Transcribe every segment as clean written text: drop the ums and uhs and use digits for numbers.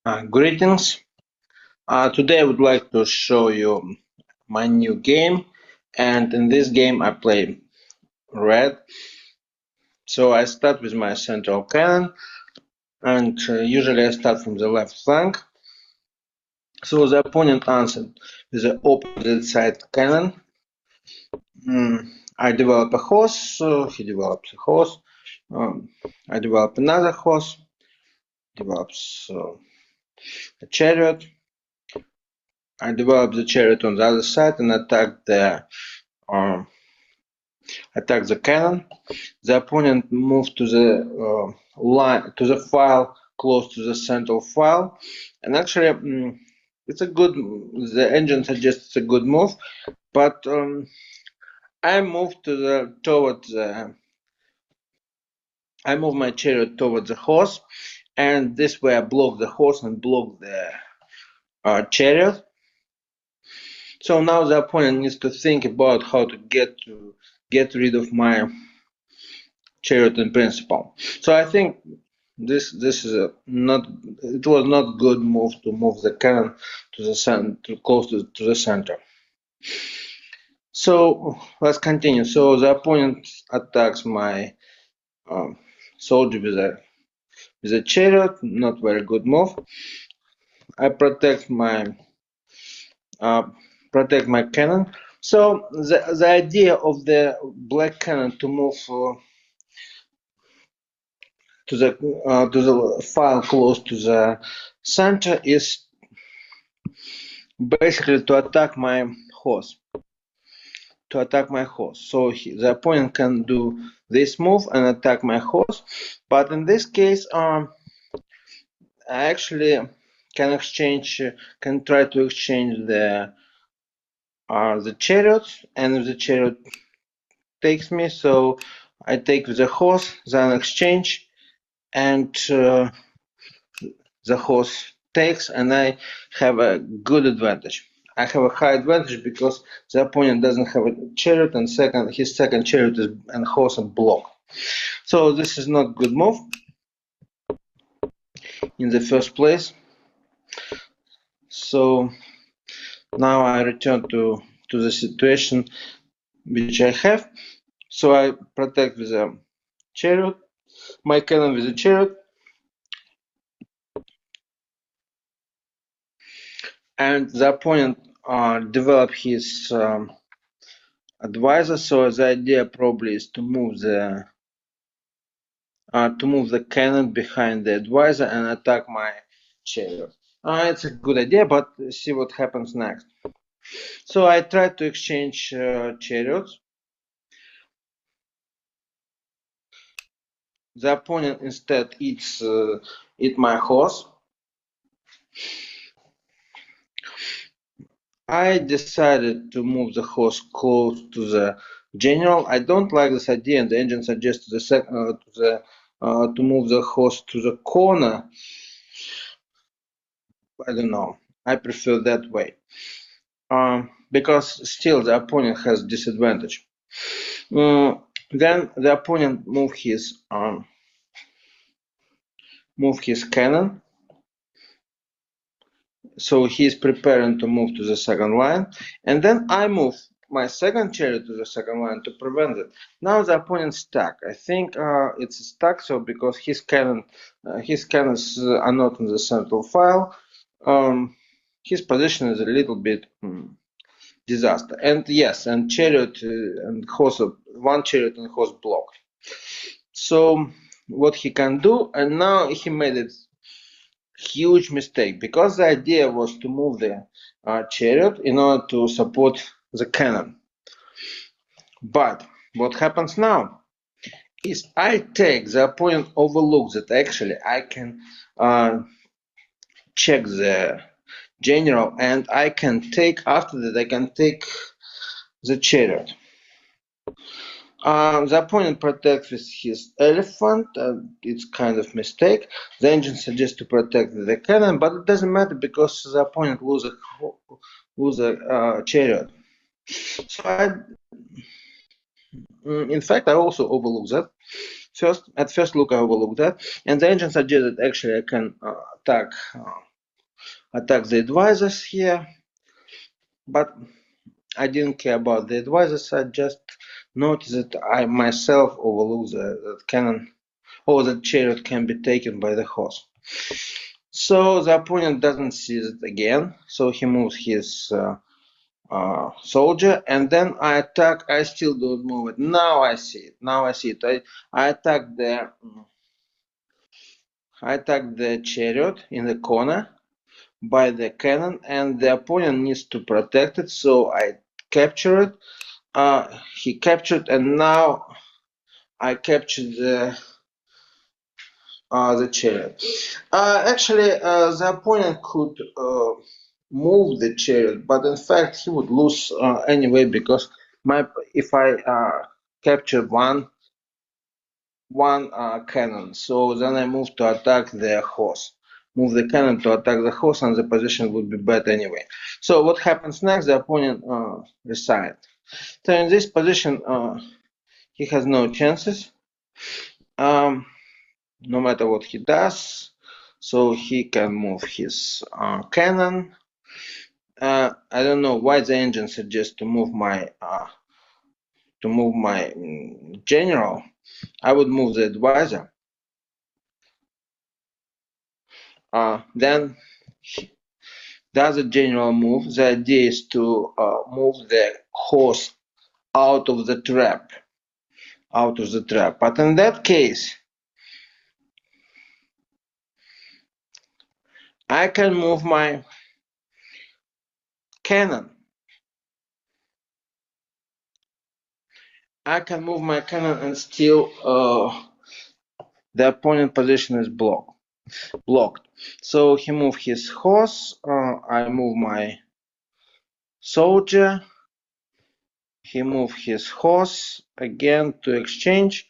Greetings. Today I would like to show you my new game, and in this game I play red. So I start with my central cannon, and usually I start from the left flank. So the opponent answered with the opposite side cannon. I develop a horse, he develops a horse. I develop another horse, develops a chariot. I develop the chariot on the other side and attack uh, the cannon. The opponent moved to the line to the file close to the central file, and actually, it's a good. The engine suggests a good move, but I moved to the towards the. I move my chariot towards the horse, and this way I block the horse and block the chariot. So now the opponent needs to think about how to get rid of my chariot in principle. So I think this is not. It was not good move to move the cannon to the center, close to the center. So let's continue. So the opponent attacks my soldier with a chariot. Not very good move. I uh, protect my cannon. So the idea of the black cannon to move to the file close to the center is basically to attack my horse. So the opponent can do this move and attack my horse, but in this case, I actually can try to exchange the chariots, and if the chariot takes me, so I take the horse, then exchange, and the horse takes, and I have a good advantage. I have a high advantage because the opponent doesn't have a chariot, and his second chariot and horse are blocked. So this is not good move in the first place. So now I return to the situation which I have. So I protect with a chariot, my cannon with a chariot, and the opponent develop his advisor. So the idea probably is to move the cannon behind the advisor and attack my chariot. It's a good idea, but see what happens next. So I try to exchange chariots. The opponent instead eats my horse. I decided to move the horse close to the general. I don't like this idea, and the engine suggests to move the horse to the corner. I don't know. I prefer that way because still the opponent has disadvantage. Then the opponent move his cannon, so he's preparing to move to the second line, and then I move my second chariot to the second line to prevent it. Now the opponent's stuck. I think it's stuck, so because his cannons are not in the central file, his position is a little bit disaster. And yes, and chariot and horse, one chariot and horse blocked. So what he can do, and now he made a huge mistake because the idea was to move the chariot in order to support the cannon. But what happens now is the opponent overlooks that actually I can check the general, and I can take the chariot. The opponent protects with his elephant. It's kind of mistake. The engine suggests to protect the cannon, but it doesn't matter because the opponent lose a chariot. So in fact, I also overlooked that. At first look, I overlooked that, and the engine suggests that actually I can attack attack the advisors here, but I didn't care about the advisors. I just noticed that I myself overlooked that cannon or the chariot can be taken by the horse. So the opponent doesn't see it again, so he moves his soldier, and then I attack. I still don't move it. Now I see it. Now I see it. I attack the chariot in the corner by the cannon, and the opponent needs to protect it. So I capture it. He captured, and now I captured the chariot. Actually, the opponent could move the chariot, but in fact he would lose anyway, because if I capture one cannon, so then I move to attack the horse. Move the cannon to attack the horse, and the position would be bad anyway. So what happens next? The opponent resigned. So in this position, he has no chances. No matter what he does, so he can move his cannon. I don't know why the engine suggests to move my general. I would move the advisor. Then the other general move. The idea is to move the horse out of the trap. But in that case, I can move my cannon. I can move my cannon, and still the opponent position is blocked. So he moved his horse. I move my soldier. He moved his horse again to exchange,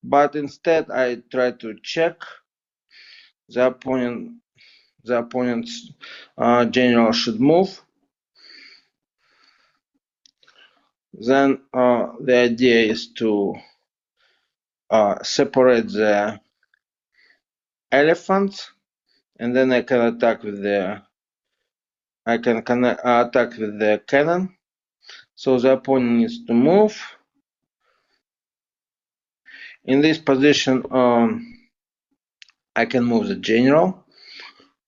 but instead I try to check the opponent. The opponent's general should move. Then the idea is to separate the elephants, and then I can attack with the cannon. So the opponent needs to move. In this position, I can move the general.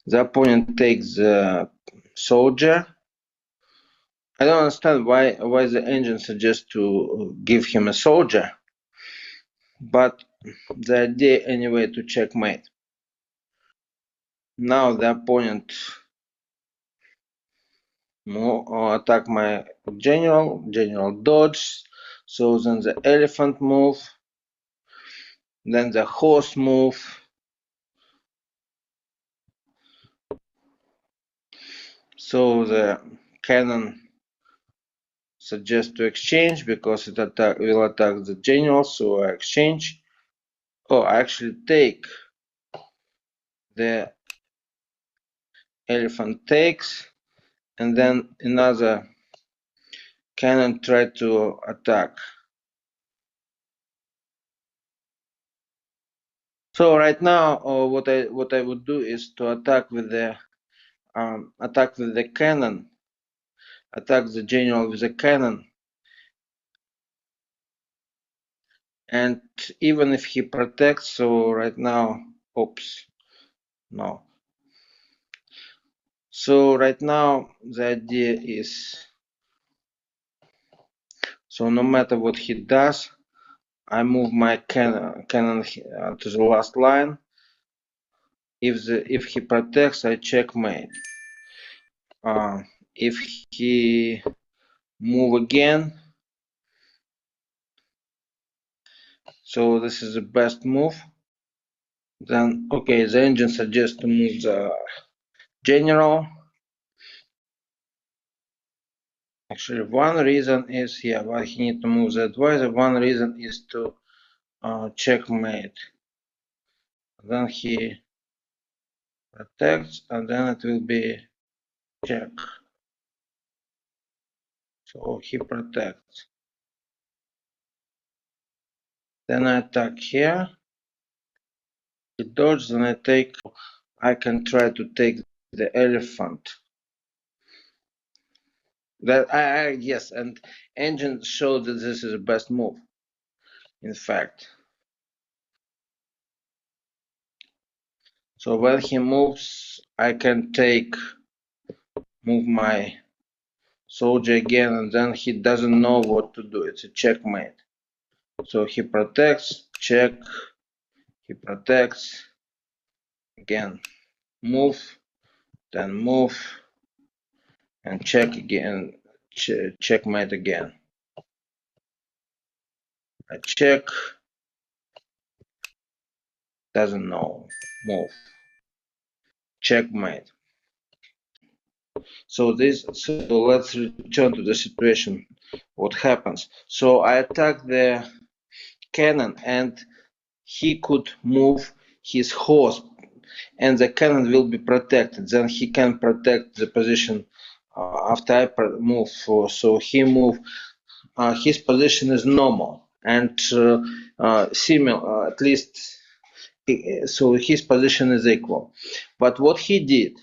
The opponent takes the soldier. I don't understand why the engine suggests to give him a soldier, but the idea anyway to checkmate. Now the opponent attack my general. General dodges. So then the elephant move. Then the horse move. So the cannon suggests to exchange because it will attack the general. So I exchange. Oh, I actually take the elephant takes, and then another cannon try to attack. So right now, what I would do is to attack with the cannon, attack the general with the cannon, and even if he protects, so right now, oops, no. So right now the idea is, so no matter what he does, I move my cannon to the last line. If he protects, I checkmate. If he move again, so this is the best move. Then okay, the engine suggests to move the general. Actually, one reason is here why he need to move the advisor. One reason is to checkmate. Then he protects, and then it will be check. So he protects. Then I attack here. He dodges, then I take. I can try to take the elephant. That yes, and engine showed that this is the best move. In fact, so when he moves, I can move my soldier again, and then he doesn't know what to do. It's a checkmate. So he protects, check, he protects, again, move, then move, and check again, checkmate again. I check, doesn't know, move, checkmate. So let's return to the situation. What happens? So I attack the cannon, and he could move his horse, and the cannon will be protected. Then he can protect the position after I move. So he move. His position is normal and similar, at least. So his position is equal. But what he did,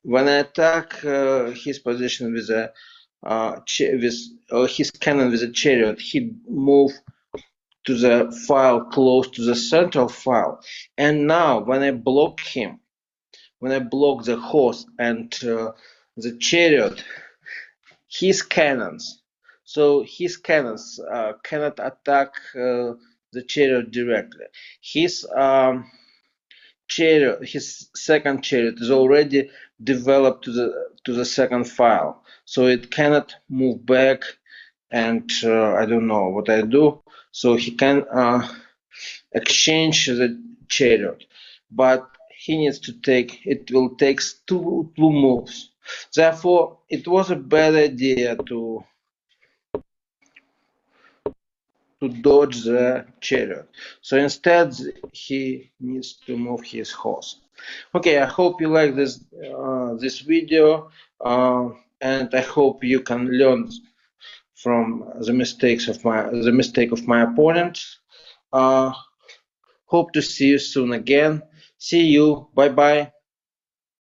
when I attack his position with his cannon with a chariot, he moved to the file close to the central file. And now when I block him, when I block the horse and the chariot, his cannons, so his cannons cannot attack the chariot directly. His chariot, his second chariot is already developed to the second file, so it cannot move back. And I don't know what I do. So he can exchange the chariot, but he needs to take. It will take two moves. Therefore, it was a bad idea to dodge the chariot. So instead, he needs to move his horse. Okay, I hope you like this video, and I hope you can learn from the mistake of my opponent. Hope to see you soon again. See you. Bye bye.